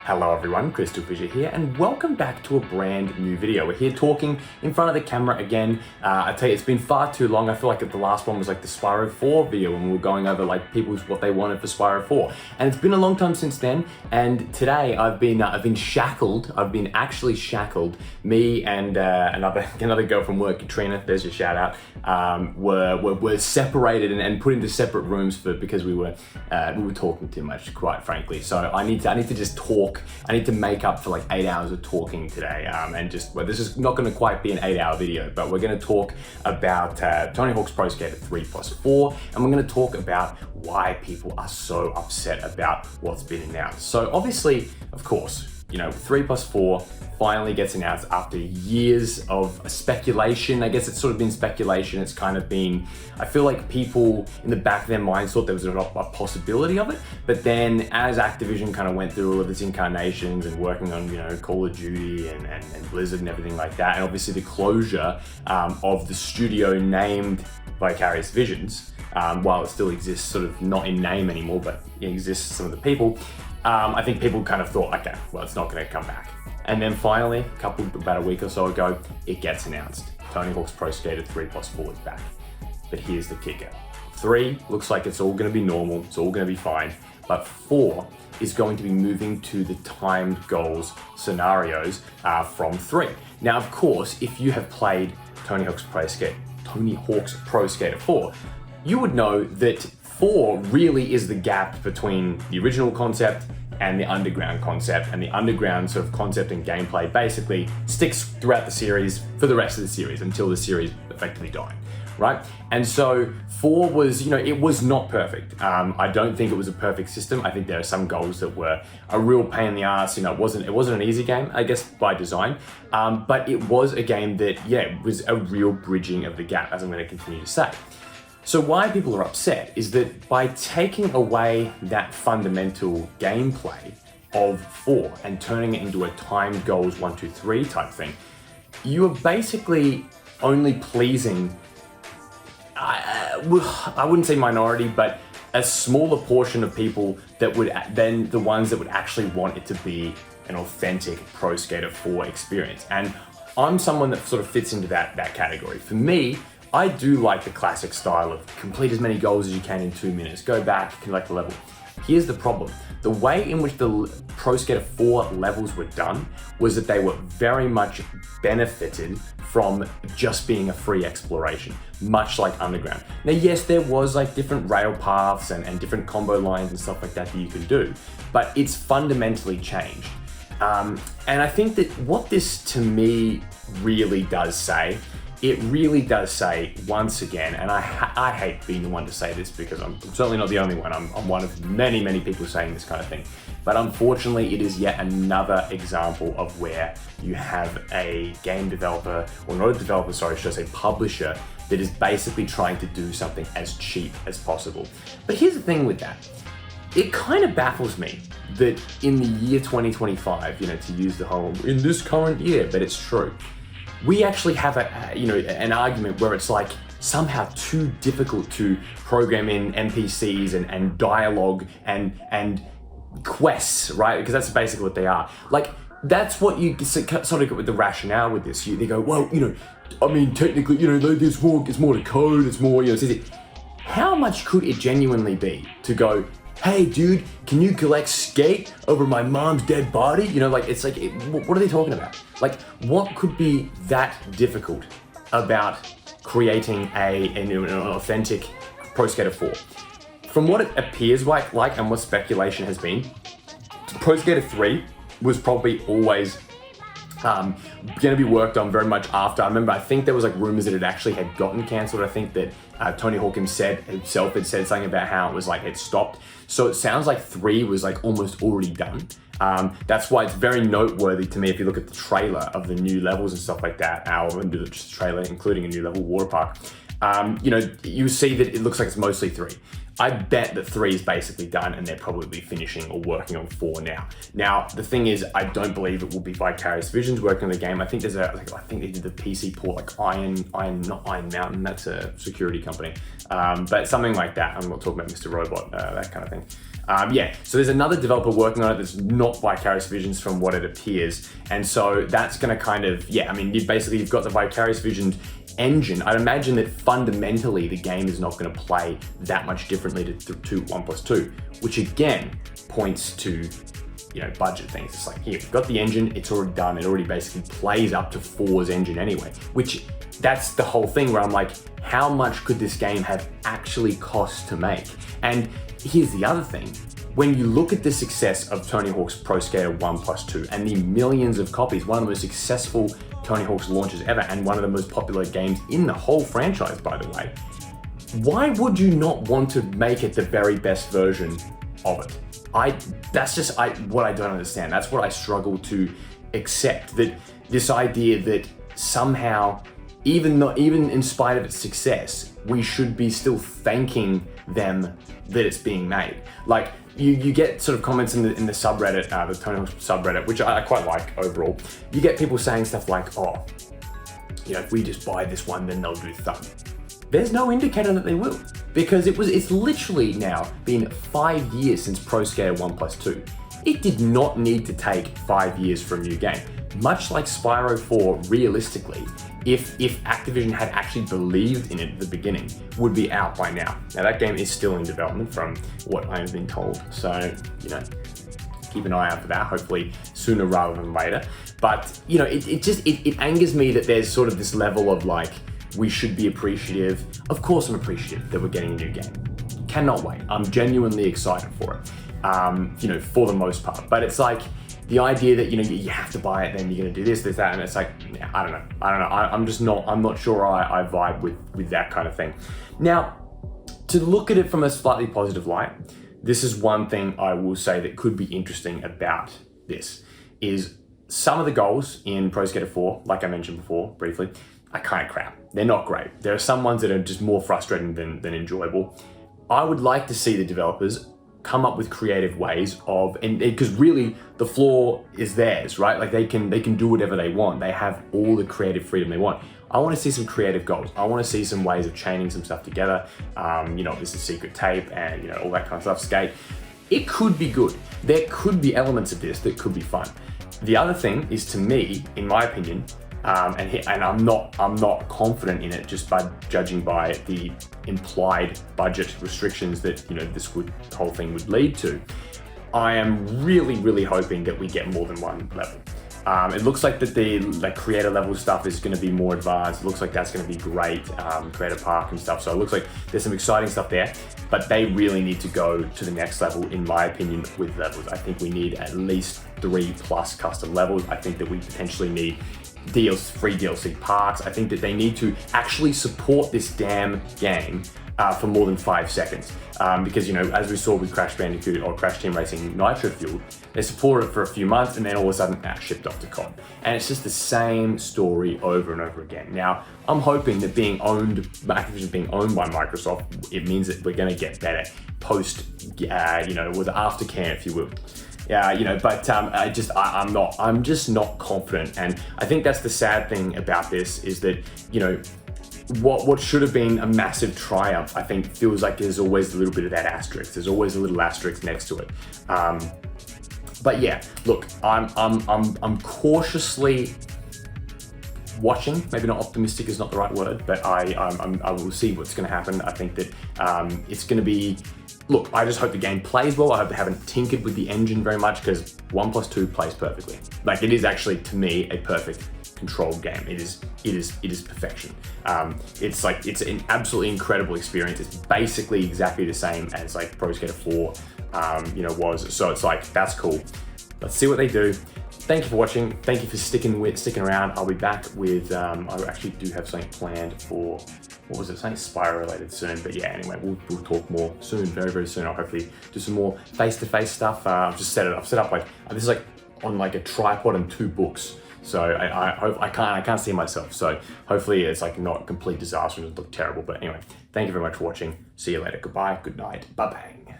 Hello everyone, CrystalFissure here, and welcome back to a brand new video. We're here talking in front of the camera again. I tell you, it's been far too long. I feel like the last one was like the Spyro 4 video when we were going over like what they wanted for Spyro 4. And it's been a long time since then, and today I've been shackled. I've been actually shackled. Me and another girl from work, Katrina, there's your shout out, were separated and put into separate rooms because we were talking too much, quite frankly. So I need to just talk. I need to make up for like 8 hours of talking today, this is not going to quite be an 8-hour video, but we're going to talk about Tony Hawk's Pro Skater 3+4, and we're going to talk about why people are so upset about what's been announced. So obviously, of course, 3+4 finally gets announced after years of speculation. I guess it's sort of been speculation. It's kind of been, I feel like people in the back of their minds thought there was a possibility of it. But then as Activision kind of went through all of its incarnations and working on, Call of Duty and Blizzard and everything like that, and obviously the closure of the studio named Vicarious Visions, while it still exists sort of not in name anymore, but it exists some of the people, I think people kind of thought, okay, well, it's not going to come back. And then finally, about a week or so ago, it gets announced. Tony Hawk's Pro Skater 3+4 is back. But here's the kicker. 3 looks like it's all going to be normal, it's all going to be fine, but 4 is going to be moving to the timed goals scenarios from 3. Now, of course, if you have played Tony Hawk's Pro Skater 4, you would know that 4 really is the gap between the original concept and the underground concept, and the underground sort of concept and gameplay basically sticks throughout the series for the rest of the series until the series effectively died, right? And so 4 was, it was not perfect. I don't think it was a perfect system. I think there are some goals that were a real pain in the ass. It wasn't an easy game, I guess, by design, but it was a game that, it was a real bridging of the gap, as I'm going to continue to say. So why people are upset is that by taking away that fundamental gameplay of 4 and turning it into a timed goals 1, 2, 3 type thing, you are basically only pleasing, I wouldn't say minority, but a smaller portion of people that would then the ones that would actually want it to be an authentic Pro Skater 4 experience. And I'm someone that sort of fits into that category. For me, I do like the classic style of complete as many goals as you can in 2 minutes, go back, collect the level. Here's the problem. The way in which the Pro Skater 4 levels were done was that they were very much benefited from just being a free exploration, much like Underground. Now, yes, there was like different rail paths and different combo lines and stuff like that you could do, but it's fundamentally changed. And I think that what this to me really does say, it really does say, once again, and I hate being the one to say this because I'm certainly not the only one. I'm one of many, many people saying this kind of thing. But unfortunately, it is yet another example of where you have a game developer, or not a developer, sorry, should I say publisher, that is basically trying to do something as cheap as possible. But here's the thing with that. It kind of baffles me that in the year 2025, to use the whole, in this current year, but it's true, we actually have an argument where it's like somehow too difficult to program in NPCs and dialogue and quests, right? Because that's basically what they are. Like, that's what you sort of get with the rationale with this. They go, well, I mean, technically, there's more, it's more to code, it's more, it's easy. How much could it genuinely be to go, hey dude, can you collect skate over my mom's dead body? It's like, what are they talking about? Like, what could be that difficult about creating an authentic Pro Skater 4? From what it appears like and what speculation has been, Pro Skater 3 was probably always going to be worked on very much after. I think there was like rumors that it actually had gotten cancelled. I think that Tony Hawk himself had said something about how it was like it stopped. So it sounds like 3 was like almost already done. That's why it's very noteworthy to me if you look at the trailer of the new levels and stuff like that, or just the trailer including a new level water park. You see that it looks like it's mostly 3. I bet that 3 is basically done and they're probably finishing or working on 4 now. Now, the thing is, I don't believe it will be Vicarious Visions working on the game. I think there's I think they did the PC port, like not Iron Mountain, that's a security company. But something like that. I'm not talking about Mr. Robot, that kind of thing. Yeah, so there's another developer working on it that's not Vicarious Visions from what it appears. And so that's gonna kind of, yeah, I mean, you've got the Vicarious Visions engine. I'd imagine that fundamentally the game is not gonna play that much differently to 1+2, which again points to, you know, budget things. It's like, here, we've got the engine, it's already done, it already basically plays up to 4's engine anyway, which that's the whole thing where I'm like, how much could this game have actually cost to make? And here's the other thing. When you look at the success of Tony Hawk's Pro Skater 1+2 and the millions of copies, one of the most successful Tony Hawk's launches ever and one of the most popular games in the whole franchise, by the way, why would you not want to make it the very best version of it? That's just what I don't understand. That's what I struggle to accept, that this idea that somehow, even in spite of its success, we should be still thanking them that it's being made. Like, you get sort of comments in the subreddit, the Tony Hawk subreddit, which I quite like overall. You get people saying stuff like, oh, you know, if we just buy this one, then they'll do thumb. There's no indicator that they will, because it's literally now been 5 years since Pro Skater 1+2. It did not need to take 5 years for a new game. Much like Spyro 4, realistically, if Activision had actually believed in it at the beginning, would be out by now. Now that game is still in development from what I have been told, so, you know, keep an eye out for that, hopefully sooner rather than later. But, you know, it angers me that there's sort of this level of like, we should be appreciative. Of course I'm appreciative that we're getting a new game. Cannot wait. I'm genuinely excited for it, you know, for the most part. But it's like, the idea that, you know, you have to buy it, then you're gonna do this, that, and it's like, yeah, I don't know. I'm not sure I vibe with that kind of thing. Now, to look at it from a slightly positive light, this is one thing I will say that could be interesting about this, is some of the goals in Pro Skater 4, like I mentioned before, briefly, are kind of crap. They're not great. There are some ones that are just more frustrating than enjoyable. I would like to see the developers come up with creative ways of, and because really the floor is theirs, right? Like they can do whatever they want. They have all the creative freedom they want. I want to see some creative goals. I want to see some ways of chaining some stuff together. You know, this is secret tape and, you know, all that kind of stuff, skate. It could be good. There could be elements of this that could be fun. The other thing is, to me, in my opinion, and I'm not confident in it just by judging by the implied budget restrictions that, you know, the whole thing would lead to. I am really hoping that we get more than one level. It looks like that the creator level stuff is going to be more advanced. It looks like that's going to be great, creator park and stuff. So it looks like there's some exciting stuff there, but they really need to go to the next level, in my opinion, with levels. I think we need at least 3+ custom levels. I think that we potentially need free DLC parks. I think that they need to actually support this damn game for more than 5 seconds. Because, you know, as we saw with Crash Bandicoot or Crash Team Racing Nitro Fuel, they supported it for a few months and then all of a sudden shipped off to COD. And it's just the same story over and over again. Now, I'm hoping that Activision being owned by Microsoft, it means that we're gonna get better post, you know, with aftercare, if you will. Yeah, you know, but I'm just not confident. And I think that's the sad thing about this, is that, you know, what should have been a massive triumph, I think feels like there's always a little bit of that asterisk. There's always a little asterisk next to it. But yeah, look, I'm cautiously watching. Maybe not optimistic is not the right word, but I will see what's going to happen. I think that it's going to be. Look, I just hope the game plays well. I hope they haven't tinkered with the engine very much, because 1+2 plays perfectly. Like, it is actually, to me, a perfect controlled game. It is perfection. It's an absolutely incredible experience. It's basically exactly the same as like Pro Skater 4, you know, was. So it's like, that's cool. Let's see what they do. Thank you for watching. Thank you for sticking around. I'll be back with, I actually do have something planned for, what was it, something Spyro related soon. But yeah, anyway, we'll talk more soon, very soon. I'll hopefully do some more face-to-face stuff. I've set up like, this is like on like a tripod and 2 books. So I hope I can't see myself. So hopefully it's like not a complete disaster and it look terrible. But anyway, thank you very much for watching. See you later. Goodbye, good night, bye-bye.